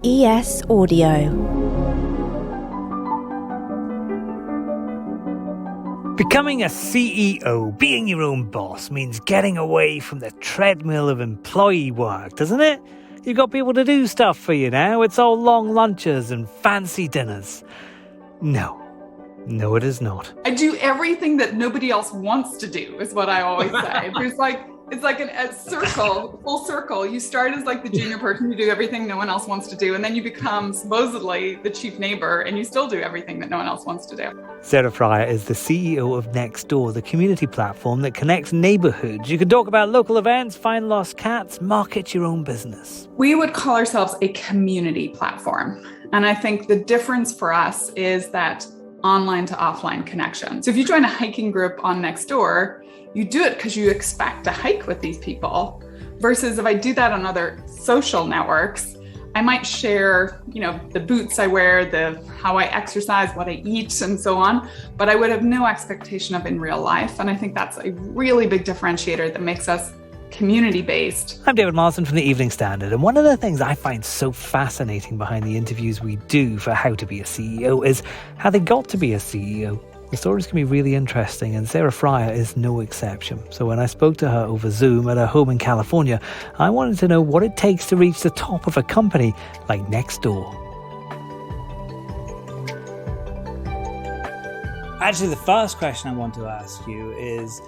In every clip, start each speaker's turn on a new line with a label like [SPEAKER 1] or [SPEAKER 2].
[SPEAKER 1] ES Audio.
[SPEAKER 2] Becoming a CEO, being your own boss, means getting away from the treadmill of employee work, doesn't it? You've got people to do stuff for you now. It's all long lunches and fancy dinners. No, it is not.
[SPEAKER 3] I do everything that nobody else wants to do, is what I always say. It's like a circle, full circle. You start as like the junior person, you do everything no one else wants to do, and then you become supposedly the chief neighbor, and you still do everything that no one else wants to do.
[SPEAKER 2] Sarah Friar is the CEO of Nextdoor, the community platform that connects neighborhoods. You can talk about local events, find lost cats, market your own business.
[SPEAKER 3] We would call ourselves a community platform. And I think the difference for us is that online to offline connection. So if you join a hiking group on Nextdoor, you do it because you expect to hike with these people, versus if I do that on other social networks, I might share, the boots I wear, how I exercise, what I eat, and so on, but I would have no expectation of in real life. And I think that's a really big differentiator that makes us community-based.
[SPEAKER 2] I'm David Marsden from the Evening Standard, and one of the things I find so fascinating behind the interviews we do for How to Be a CEO is how they got to be a CEO. The stories can be really interesting, and Sarah Friar is no exception. So when I spoke to her over Zoom at her home in California, I wanted to know what it takes to reach the top of a company like Nextdoor. Actually, the first question I want to ask you is,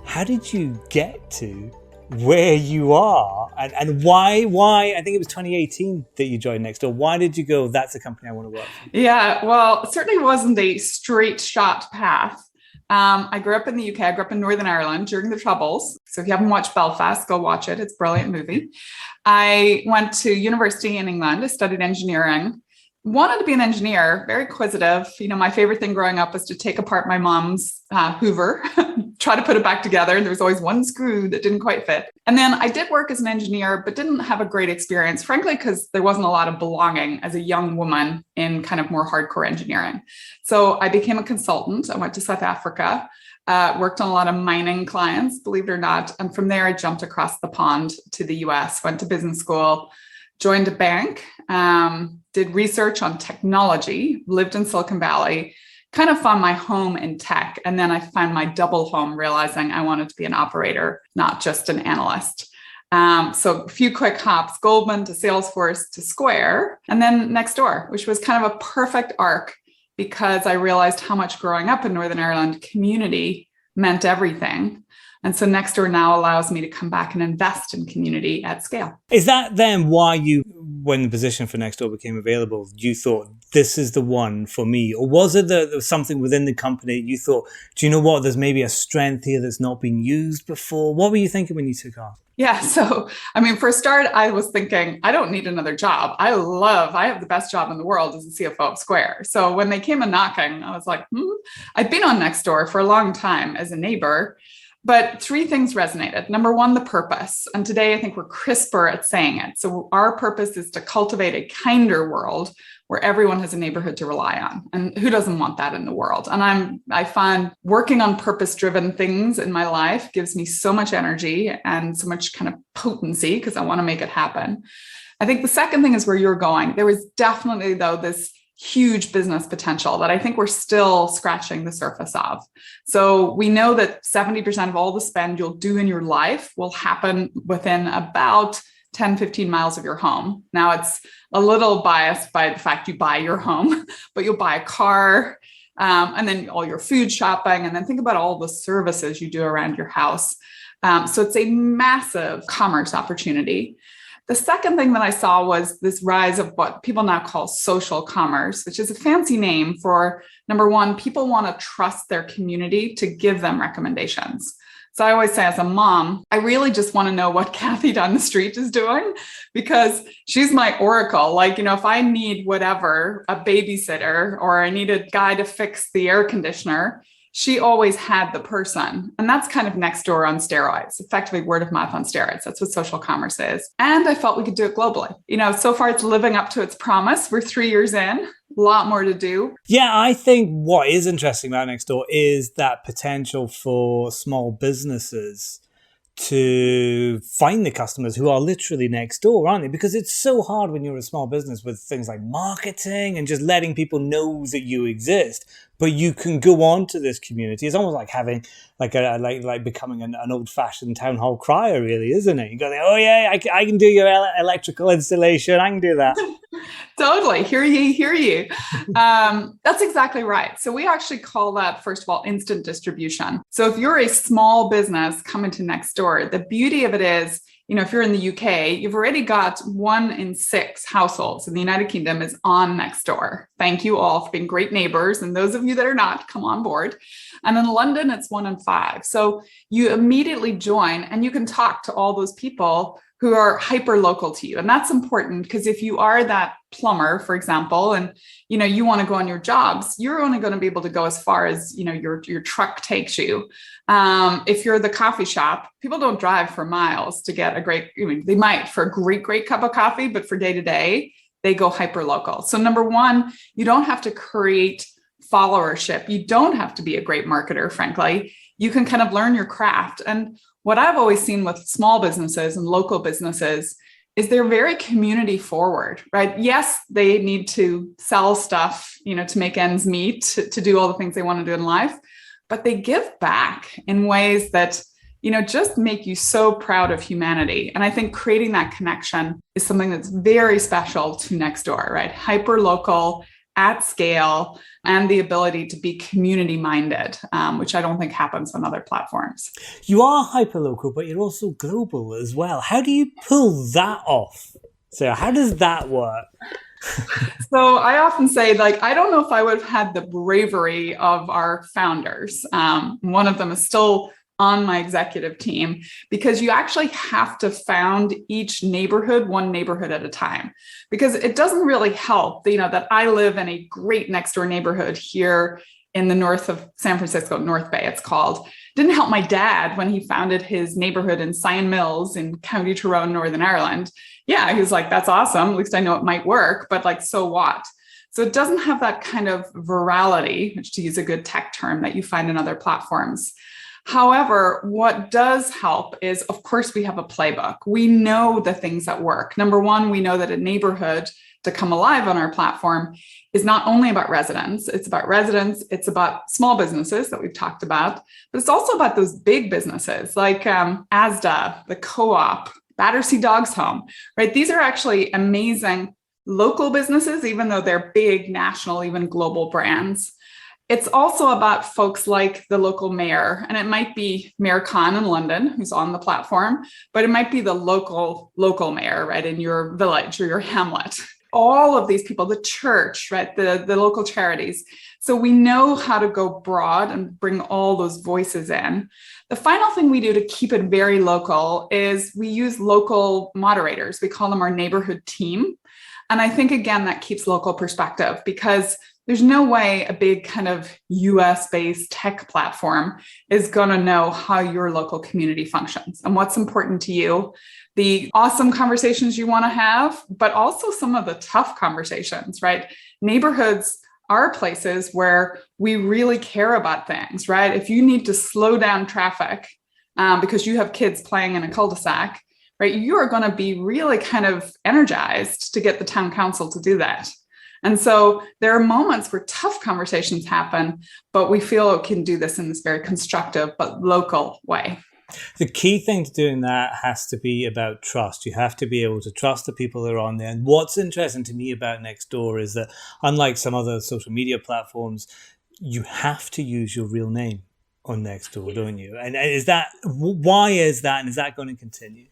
[SPEAKER 2] how did you get to where you are, and why, I think it was 2018 that you joined Nextdoor. Why did you go, that's a company I want to work for?
[SPEAKER 3] Yeah, well, it certainly wasn't a straight shot path. I grew up in the UK. I grew up in Northern Ireland during the Troubles. So if you haven't watched Belfast, go watch it. It's a brilliant movie. I went to university in England. I studied engineering. Wanted to be an engineer, very inquisitive. My favorite thing growing up was to take apart my mom's Hoover, try to put it back together. And there was always one screw that didn't quite fit. And then I did work as an engineer, but didn't have a great experience, frankly, because there wasn't a lot of belonging as a young woman in kind of more hardcore engineering. So I became a consultant. I went to South Africa, worked on a lot of mining clients, believe it or not. And from there, I jumped across the pond to the US, went to business school, joined a bank, did research on technology, lived in Silicon Valley, kind of found my home in tech. And then I found my double home, realizing I wanted to be an operator, not just an analyst. So a few quick hops, Goldman to Salesforce to Square, and then Nextdoor, which was kind of a perfect arc because I realized how much growing up in Northern Ireland, community meant everything. And so Nextdoor now allows me to come back and invest in community at scale.
[SPEAKER 2] Is that then why when the position for Nextdoor became available, you thought, this is the one for me? Or was it that there was something within the company you thought, do you know what, there's maybe a strength here that's not been used before? What were you thinking when you took off?
[SPEAKER 3] Yeah. So, for a start, I was thinking, I don't need another job. I have the best job in the world as the CFO of Square. So when they came a knocking, I was like, I'd been on Nextdoor for a long time as a neighbor. But three things resonated. Number one, the purpose. And today I think we're crisper at saying it. So our purpose is to cultivate a kinder world where everyone has a neighborhood to rely on. And who doesn't want that in the world? And I find working on purpose-driven things in my life gives me so much energy and so much kind of potency because I want to make it happen. I think the second thing is where you're going. There was definitely, though, this huge business potential that I think we're still scratching the surface of. So we know that 70% of all the spend you'll do in your life will happen within about 10, 15 miles of your home. Now it's a little biased by the fact you buy your home, but you'll buy a car, and then all your food shopping, and then think about all the services you do around your house. So it's a massive commerce opportunity. The second thing that I saw was this rise of what people now call social commerce, which is a fancy name for, number one, people want to trust their community to give them recommendations. So I always say as a mom, I really just want to know what Kathy down the street is doing because she's my oracle. If I need whatever, a babysitter, or I need a guy to fix the air conditioner, she always had the person. And that's kind of Nextdoor on steroids, effectively word of mouth on steroids. That's what social commerce is. And I felt we could do it globally. So far it's living up to its promise. We're 3 years in, a lot more to do.
[SPEAKER 2] Yeah, I think what is interesting about Nextdoor is that potential for small businesses
[SPEAKER 1] to find the customers who are literally next door, aren't they? Because it's so hard when you're a small business with things like marketing and just letting people know that you exist. But you can go on to this community. It's almost like having like becoming an old-fashioned town hall crier, really, isn't it? You go, oh yeah, I can do your electrical installation. I can do that.
[SPEAKER 3] Totally. Hear ye, hear ye. That's exactly right. So we actually call that, first of all, instant distribution. So if you're a small business coming to Nextdoor, the beauty of it is, if you're in the UK, you've already got 1 in 6 households in the United Kingdom is on Nextdoor. Thank you all for being great neighbors. And those of you that are not, come on board. And in London, it's 1 in 5. So you immediately join and you can talk to all those people who are hyper local to you. And that's important because if you are that plumber, for example, and you want to go on your jobs, you're only going to be able to go as far as your truck takes you. If you're the coffee shop, people don't drive for miles to get they might for a great cup of coffee, but for day to day, they go hyper local. So number one, you don't have to create followership. You don't have to be a great marketer, frankly. You can kind of learn your craft. And what I've always seen with small businesses and local businesses is they're very community forward, right? Yes, they need to sell stuff, to make ends meet, to do all the things they want to do in life, but they give back in ways that, just make you so proud of humanity. And I think creating that connection is something that's very special to Nextdoor, right? Hyper local, at scale, and the ability to be community minded, which I don't think happens on other platforms.
[SPEAKER 1] You are hyperlocal, but you're also global as well. How do you pull that off? So how does that work?
[SPEAKER 3] So I often say, I don't know if I would have had the bravery of our founders. One of them is still on my executive team, because you actually have to found each neighborhood, one neighborhood at a time, because it doesn't really help, that I live in a great Nextdoor neighborhood here in the north of San Francisco, North Bay, it's called. Didn't help my dad when he founded his neighborhood in Sion Mills in County Tyrone, Northern Ireland. Yeah, he was like, that's awesome. At least I know it might work, but so what? So it doesn't have that kind of virality, which to use a good tech term, that you find in other platforms. However, what does help is, of course, we have a playbook. We know the things that work. Number one, we know that a neighborhood to come alive on our platform is not only about residents, it's about small businesses that we've talked about, but it's also about those big businesses like Asda, the Co-op, Battersea Dogs Home, right? These are actually amazing local businesses, even though they're big, national, even global brands. It's also about folks like the local mayor, and it might be Mayor Khan in London, who's on the platform, but it might be the local mayor, right, in your village or your hamlet. All of these people, the church, right, the local charities. So we know how to go broad and bring all those voices in. The final thing we do to keep it very local is we use local moderators. We call them our neighborhood team. And I think, again, that keeps local perspective, because there's no way a big kind of US-based tech platform is going to know how your local community functions and what's important to you, the awesome conversations you want to have, but also some of the tough conversations, right? Neighborhoods are places where we really care about things, right? If you need to slow down traffic because you have kids playing in a cul-de-sac, right, you are going to be really kind of energized to get the town council to do that. And so there are moments where tough conversations happen, but we feel it can do this in this very constructive but local way.
[SPEAKER 1] The key thing to doing that has to be about trust. You have to be able to trust the people that are on there. And what's interesting to me about Nextdoor is that, unlike some other social media platforms, you have to use your real name on Nextdoor, don't you? And why is that? And is that going to continue?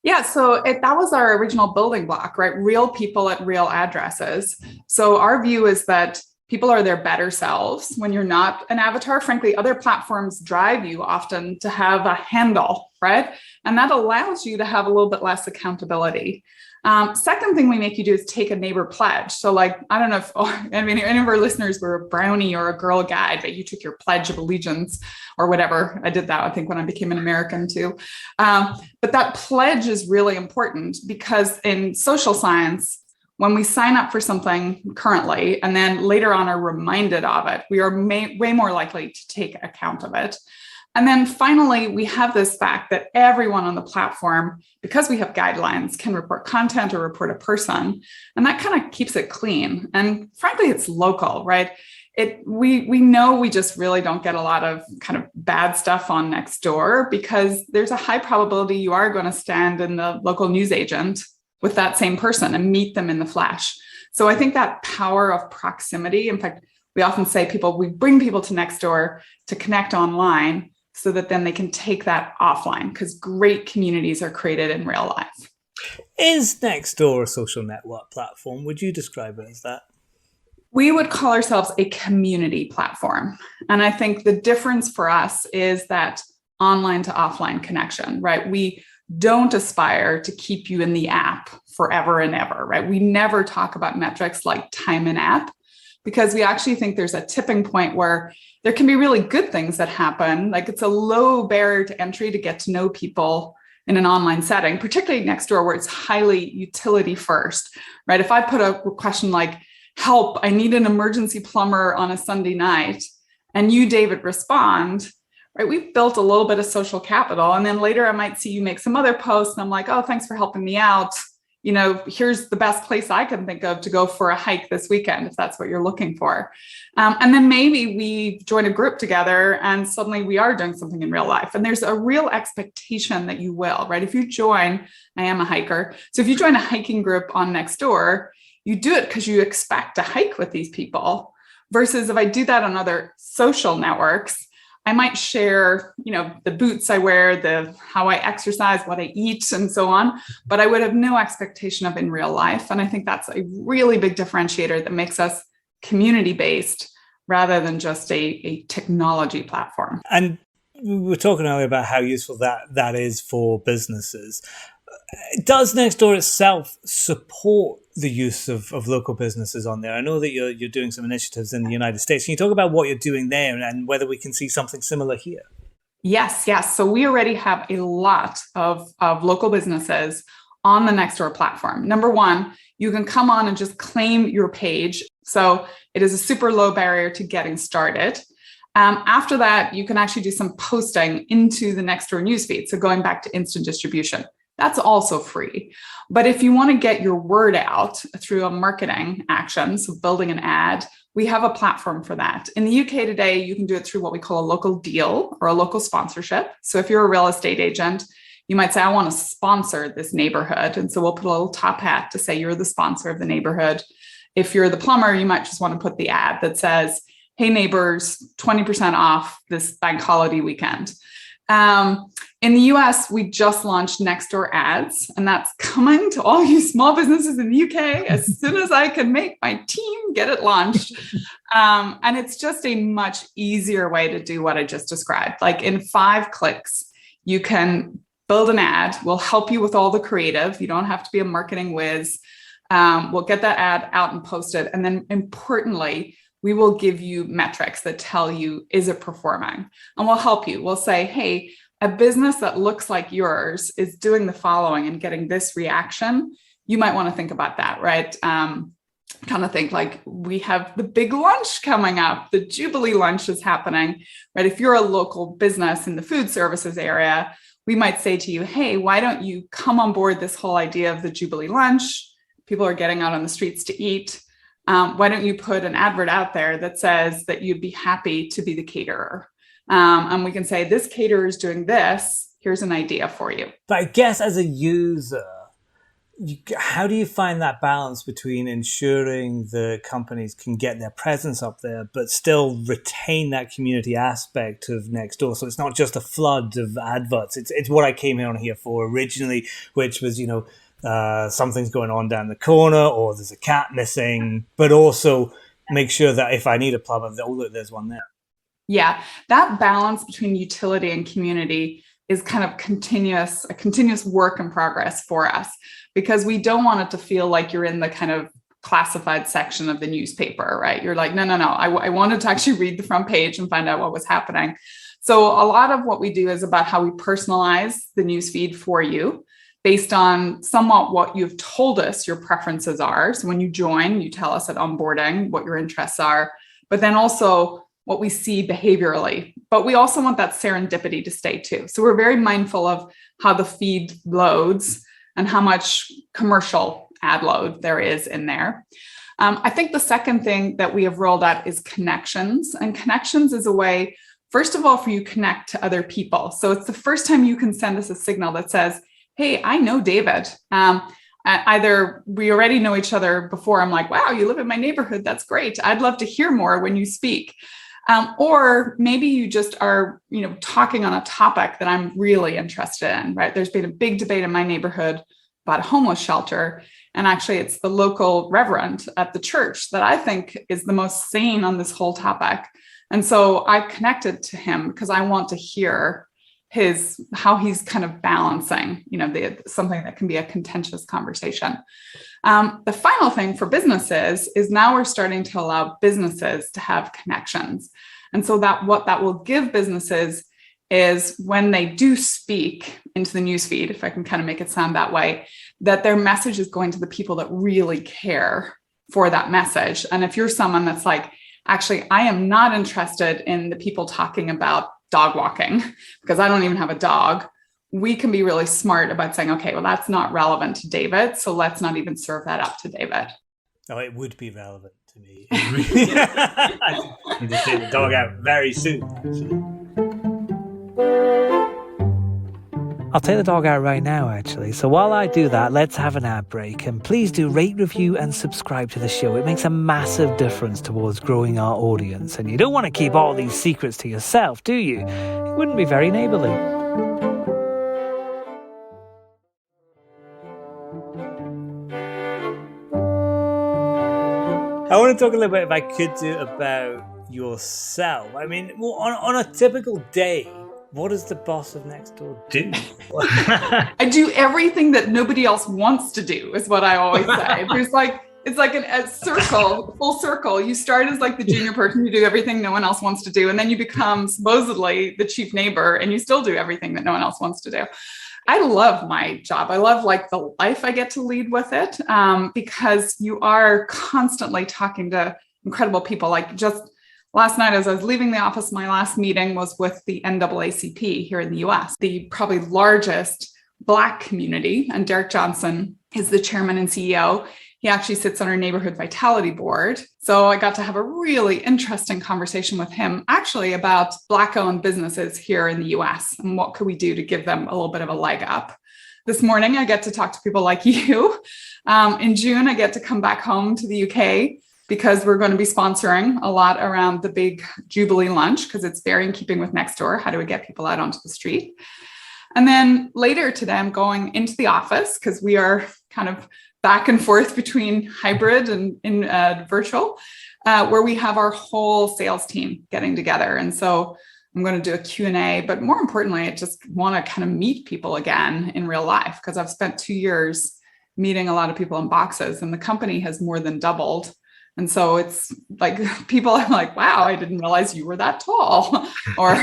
[SPEAKER 3] Yeah, so that was our original building block, right? Real people at real addresses. So our view is that people are their better selves when you're not an avatar. Frankly, other platforms drive you often to have a handle, right? And that allows you to have a little bit less accountability. Second thing we make you do is take a neighbor pledge. So I don't know if any of our listeners were a brownie or a Girl Guide, but you took your pledge of allegiance or whatever. I did that, I think, when I became an American too. But that pledge is really important, because in social science, when we sign up for something currently and then later on are reminded of it, we are way more likely to take account of it. And then finally, we have this fact that everyone on the platform, because we have guidelines, can report content or report a person. And that kind of keeps it clean. And frankly, it's local, right? We know we just really don't get a lot of kind of bad stuff on Nextdoor because there's a high probability you are going to stand in the local newsagent with that same person and meet them in the flesh. So I think that power of proximity, in fact, we often say we bring people to Nextdoor to connect online so that then they can take that offline because great communities are created in real life.
[SPEAKER 1] Is Nextdoor a social network platform? Would you describe it as that?
[SPEAKER 3] We would call ourselves a community platform. And I think the difference for us is that online to offline connection, right? We don't aspire to keep you in the app forever and ever, right? We never talk about metrics like time in app because we actually think there's a tipping point where there can be really good things that happen. Like it's a low barrier to entry to get to know people in an online setting, particularly Nextdoor where it's highly utility first, right? If I put a question like, help, I need an emergency plumber on a Sunday night, and you, David, respond, right? We've built a little bit of social capital. And then later I might see you make some other posts and I'm like, oh, thanks for helping me out. Here's the best place I can think of to go for a hike this weekend, if that's what you're looking for. And then maybe we join a group together and suddenly we are doing something in real life. And there's a real expectation that you will, right? If you join, I am a hiker. So if you join a hiking group on Nextdoor, you do it because you expect to hike with these people versus if I do that on other social networks, I might share, the boots I wear, how I exercise, what I eat, and so on. But I would have no expectation of in real life. And I think that's a really big differentiator that makes us community-based rather than just a technology platform.
[SPEAKER 1] And we were talking earlier about how useful that is for businesses. Does Nextdoor itself support the use of local businesses on there? I know that you're doing some initiatives in the United States. Can you talk about what you're doing there and whether we can see something similar here?
[SPEAKER 3] Yes. So we already have a lot of local businesses on the Nextdoor platform. Number one, you can come on and just claim your page. So it is a super low barrier to getting started. After that, you can actually do some posting into the Nextdoor newsfeed. So going back to instant distribution. That's also free. But if you want to get your word out through a marketing action, so building an ad, we have a platform for that. In the UK today, you can do it through what we call a local deal or a local sponsorship. So if you're a real estate agent, you might say, I want to sponsor this neighborhood. And so we'll put a little top hat to say you're the sponsor of the neighborhood. If you're the plumber, you might just want to put the ad that says, hey, neighbors, 20% off this bank holiday weekend. In the US, we just launched Nextdoor ads, and that's coming to all you small businesses in the UK as soon as I can make my team get it launched. And it's just a much easier way to do what I just described. Like in 5 clicks, you can build an ad. We'll help you with all the creative. You don't have to be a marketing whiz. We'll get that ad out and posted. And then importantly, we will give you metrics that tell you, is it performing? And we'll help you. We'll say, hey, a business that looks like yours is doing the following and getting this reaction. You might want to think about that, right? Kind of think like we have the big lunch coming up. The Jubilee lunch is happening, right? If you're a local business in the food services area, we might say to you, hey, why don't you come on board this whole idea of the Jubilee lunch? People are getting out on the streets to eat. Why don't you put an advert out there that says that you'd be happy to be the caterer? And we can say, this caterer is doing this. Here's an idea for you.
[SPEAKER 1] But I guess as a user, how do you find that balance between ensuring the companies can get their presence up there, but still retain that community aspect of Nextdoor? So it's not just a flood of adverts. It's what I came on here for originally, which was, something's going on down the corner or there's a cat missing, but also make sure that if I need a plumber, oh, look, there's one there.
[SPEAKER 3] Yeah, that balance between utility and community is kind of a continuous work in progress for us, because we don't want it to feel like you're in the kind of classified section of the newspaper, right? You're like, no. I wanted to actually read the front page and find out what was happening. So a lot of what we do is about how we personalize the newsfeed for you based on somewhat what you've told us your preferences are. So when you join, you tell us at onboarding what your interests are, but then also what we see behaviorally, but we also want that serendipity to stay too. So we're very mindful of how the feed loads and how much commercial ad load there is in there. I think the second thing that we have rolled out is connections. And connections is a way, first of all, for you to connect to other people. So it's the first time you can send us a signal that says, hey, I know David. Either we already know each other before, I'm like, wow, you live in my neighborhood. That's great. I'd love to hear more when you speak. Or maybe you just are, talking on a topic that I'm really interested in, right? There's been a big debate in my neighborhood about a homeless shelter. And actually, it's the local reverend at the church that I think is the most sane on this whole topic. And so I connected to him because I want to hear how he's kind of balancing, something that can be a contentious conversation. The final thing for businesses is now we're starting to allow businesses to have connections. And so what that will give businesses is when they do speak into the newsfeed, if I can kind of make it sound that way, that their message is going to the people that really care for that message. And if you're someone that's like, actually, I am not interested in the people talking about dog walking because I don't even have a dog, we can be really smart about saying, okay, well, that's not relevant to David, so let's not even serve that up to David.
[SPEAKER 1] Oh, it would be relevant to me. I need to take the dog out very soon, actually.
[SPEAKER 2] I'll take the dog out right now, actually. So while I do that, let's have an ad break. And please do rate, review, and subscribe to the show. It makes a massive difference towards growing our audience. And you don't want to keep all these secrets to yourself, do you? It wouldn't be very neighborly.
[SPEAKER 1] I want to talk a little bit, if I could do, about yourself. I mean, on a typical day, what does the boss of Nextdoor do?
[SPEAKER 3] I do everything that nobody else wants to do, is what I always say. It's like a circle, full circle. You start as like the junior person, you do everything no one else wants to do. And then you become supposedly the chief neighbor and you still do everything that no one else wants to do. I love my job. I love like the life I get to lead with it, because you are constantly talking to incredible people. Like just last night, as I was leaving the office, my last meeting was with the NAACP here in the US, the probably largest Black community. And Derek Johnson is the chairman and CEO. He actually sits on our neighborhood vitality board. So I got to have a really interesting conversation with him actually about Black-owned businesses here in the US and what could we do to give them a little bit of a leg up. This morning, I get to talk to people like you. In June, I get to come back home to the UK because we're going to be sponsoring a lot around the big Jubilee lunch because it's very in keeping with Nextdoor. How do we get people out onto the street? And then later today, I'm going into the office because we are kind of back and forth between hybrid and in virtual, where we have our whole sales team getting together. And so I'm going to do a Q&A, but more importantly, I just want to kind of meet people again in real life because I've spent 2 years meeting a lot of people in boxes and the company has more than doubled. And so it's like people are like, wow, I didn't realize you were that tall or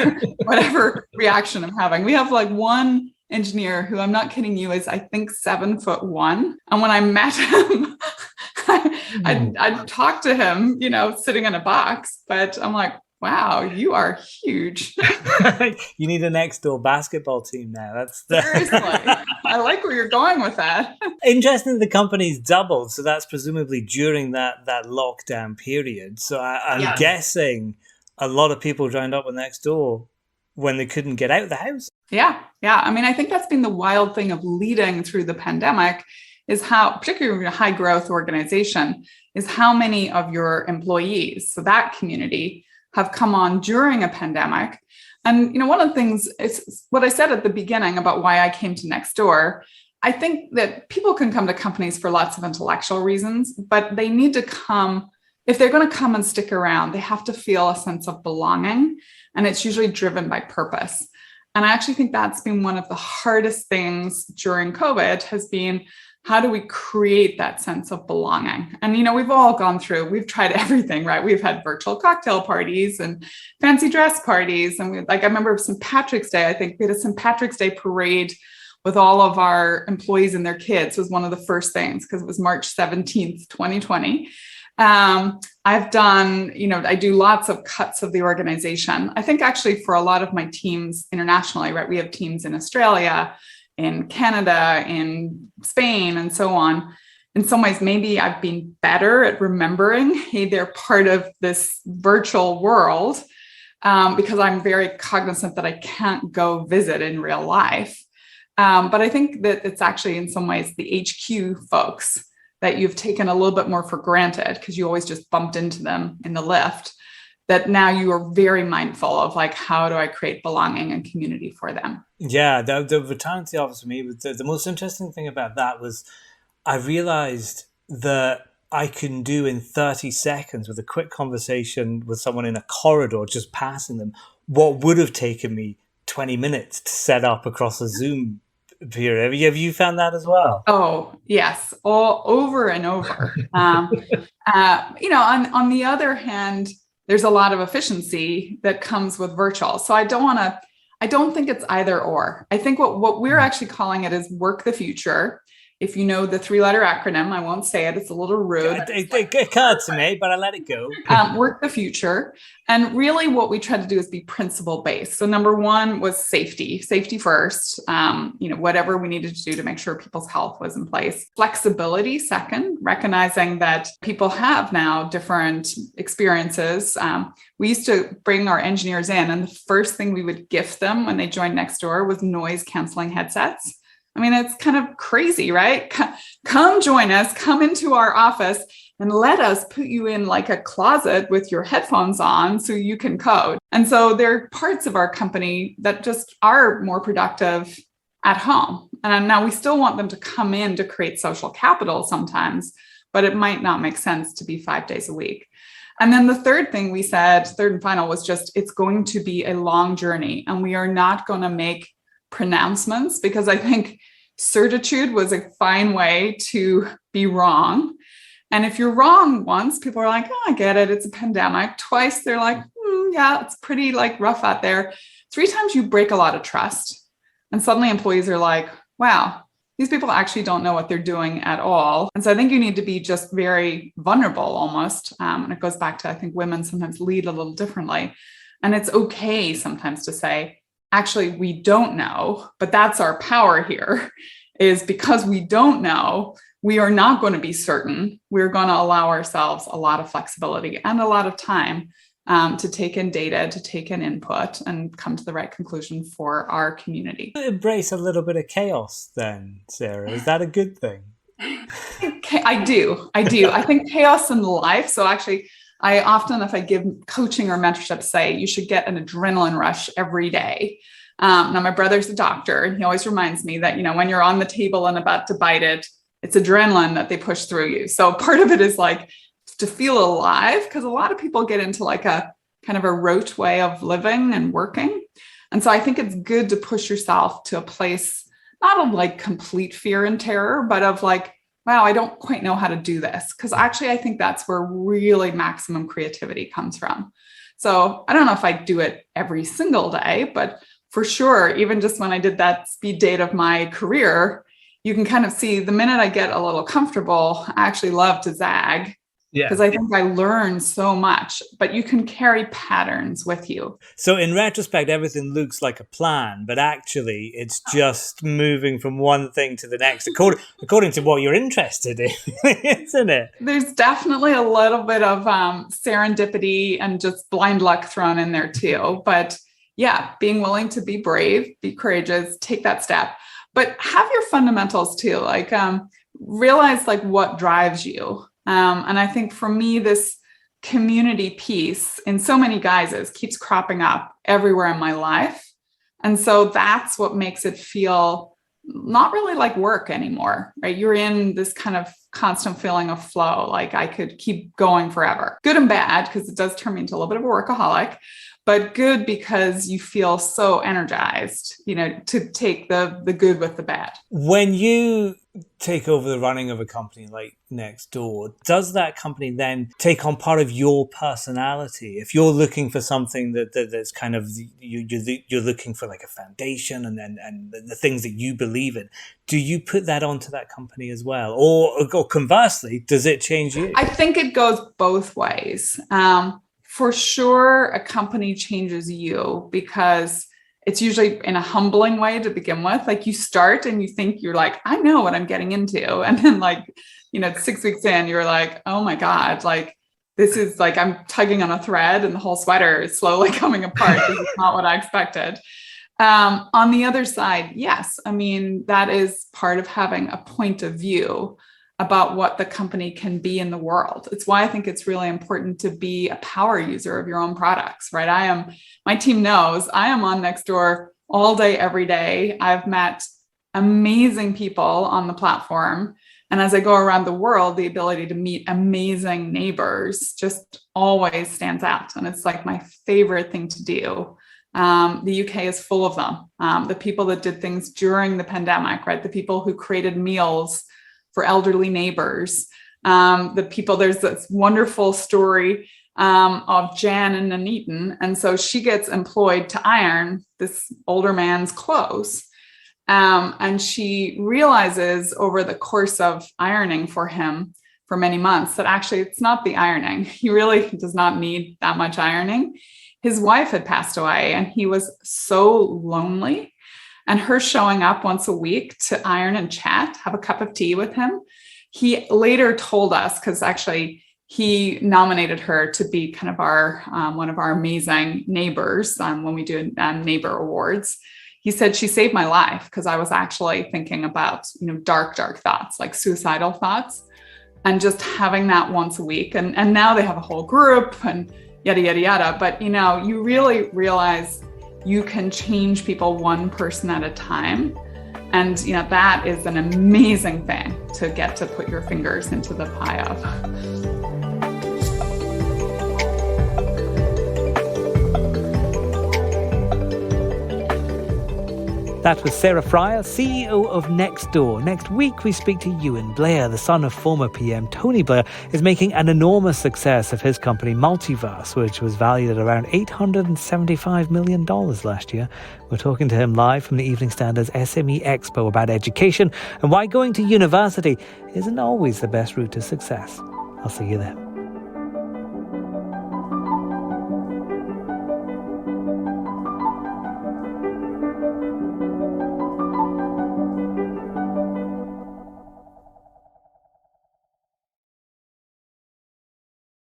[SPEAKER 3] whatever reaction I'm having. We have like one engineer who, I'm not kidding you, is I think 7'1". And when I met him, I talked to him, sitting in a box, but I'm like, wow, you are huge.
[SPEAKER 1] You need a Nextdoor basketball team now.
[SPEAKER 3] Seriously. I like where you're going with that.
[SPEAKER 1] Interesting, the company's doubled. So that's presumably during that lockdown period. So I'm guessing a lot of people joined up with Nextdoor when they couldn't get out of the house.
[SPEAKER 3] Yeah. I mean, I think that's been the wild thing of leading through the pandemic is how, particularly in a high growth organization, is how many of your employees, so that community, have come on during a pandemic. And, one of the things is what I said at the beginning about why I came to Nextdoor. I think that people can come to companies for lots of intellectual reasons, but they need to come, if they're going to come and stick around, they have to feel a sense of belonging. And it's usually driven by purpose. And I actually think that's been one of the hardest things during COVID has been, how do we create that sense of belonging? And, we've all gone through, we've tried everything, right? We've had virtual cocktail parties and fancy dress parties. And I remember St. Patrick's Day, I think we had a St. Patrick's Day parade with all of our employees and their kids was one of the first things because it was March 17th, 2020. I've done, I do lots of cuts of the organization. I think actually for a lot of my teams internationally, right? We have teams in Australia, in Canada, in Spain, and so on. In some ways, maybe I've been better at remembering, hey, they're part of this virtual world, because I'm very cognizant that I can't go visit in real life. But I think that it's actually in some ways the HQ folks that you've taken a little bit more for granted because you always just bumped into them in the lift, that now you are very mindful of like, how do I create belonging and community for them?
[SPEAKER 1] Yeah, the return to the office for me, the most interesting thing about that was I realized that I can do in 30 seconds with a quick conversation with someone in a corridor, just passing them, what would have taken me 20 minutes to set up across a Zoom period. Have you found that as well?
[SPEAKER 3] Oh, yes, all over and over. On the other hand, there's a lot of efficiency that comes with virtual. So I don't think it's either or. I think what we're actually calling it is work the future. If you know the 3-letter acronym, I won't say it. It's a little rude.
[SPEAKER 1] It occurred to me, but I let it go.
[SPEAKER 3] Work the future. And really what we try to do is be principle-based. So number one was safety first, whatever we needed to do to make sure people's health was in place. Flexibility second, recognizing that people have now different experiences. We used to bring our engineers in, and the first thing we would gift them when they joined Nextdoor was noise canceling headsets. I mean, it's kind of crazy, right? Come join us, come into our office and let us put you in like a closet with your headphones on so you can code. And so there are parts of our company that just are more productive at home. And now we still want them to come in to create social capital sometimes, but it might not make sense to be 5 days a week. And then the third thing we said, third and final, was just, it's going to be a long journey and we are not going to make pronouncements, because I think certitude was a fine way to be wrong. And if you're wrong once, people are like, oh, I get it. It's a pandemic. Twice, they're like, yeah, it's pretty like rough out there. 3 times you break a lot of trust. And suddenly employees are like, wow, these people actually don't know what they're doing at all. And so I think you need to be just very vulnerable almost. And it goes back to, I think women sometimes lead a little differently. And it's okay sometimes to say, actually, we don't know, but that's our power here, is because we don't know, we are not going to be certain. We're going to allow ourselves a lot of flexibility and a lot of time to take in data, to take in input and come to the right conclusion for our community.
[SPEAKER 1] Embrace a little bit of chaos then, Sarah. Is that a good thing?
[SPEAKER 3] I do. I think chaos in life. So actually, I often, if I give coaching or mentorship, say you should get an adrenaline rush every day. Now, my brother's a doctor, and he always reminds me that, when you're on the table and about to bite it, it's adrenaline that they push through you. So part of it is like to feel alive, because a lot of people get into like a kind of a rote way of living and working. And so I think it's good to push yourself to a place, not of like complete fear and terror, but of like, wow, I don't quite know how to do this. Because actually, I think that's where really maximum creativity comes from. So I don't know if I do it every single day, but for sure, even just when I did that speed date of my career, you can kind of see the minute I get a little comfortable, I actually love to zag. Because I think I learned so much, but you can carry patterns with you.
[SPEAKER 1] So in retrospect, everything looks like a plan, but actually it's just moving from one thing to the next, according to what you're interested in, isn't it?
[SPEAKER 3] There's definitely a little bit of serendipity and just blind luck thrown in there too. But yeah, being willing to be brave, be courageous, take that step, but have your fundamentals too. Like realize like what drives you. And I think for me, this community piece in so many guises keeps cropping up everywhere in my life. And so that's what makes it feel not really like work anymore, right? You're in this kind of constant feeling of flow. Like I could keep going forever, good and bad, because it does turn me into a little bit of a workaholic. but good because you feel so energized, to take the good with the bad.
[SPEAKER 1] When you take over the running of a company like Nextdoor, does that company then take on part of your personality? If you're looking for something that's kind of, you're looking for like a foundation and the things that you believe in, do you put that onto that company as well? Or conversely, does it change you?
[SPEAKER 3] I think it goes both ways. For sure, a company changes you because it's usually in a humbling way to begin with. Like you start and you think you're like, I know what I'm getting into. And then 6 weeks in, you're like, oh my God, like this is like, I'm tugging on a thread and the whole sweater is slowly coming apart. This is not what I expected. On the other side, yes. I mean, that is part of having a point of view about what the company can be in the world. It's why I think it's really important to be a power user of your own products, right? My team knows I am on Nextdoor all day, every day. I've met amazing people on the platform. And as I go around the world, the ability to meet amazing neighbors just always stands out. And it's like my favorite thing to do. The UK is full of them. The people that did things during the pandemic, right? The people who created meals for elderly neighbors. There's this wonderful story of Jan in Nuneaton. And so she gets employed to iron this older man's clothes. And she realizes over the course of ironing for him for many months that actually it's not the ironing. He really does not need that much ironing. His wife had passed away and he was so lonely. And her showing up once a week to iron and chat, have a cup of tea with him. He later told us, because actually he nominated her to be kind of our one of our amazing neighbors when we do neighbor awards. He said, she saved my life because I was actually thinking about, dark thoughts, like suicidal thoughts, and just having that once a week. And now they have a whole group and yada, yada, yada. But, you really realize you can change people one person at a time. And, that is an amazing thing to get to put your fingers into the pie of.
[SPEAKER 2] That was Sarah Friar, CEO of Nextdoor. Next week, we speak to Ewan Blair, the son of former PM Tony Blair, is making an enormous success of his company Multiverse, which was valued at around $875 million last year. We're talking to him live from the Evening Standard's SME Expo about education and why going to university isn't always the best route to success. I'll see you then.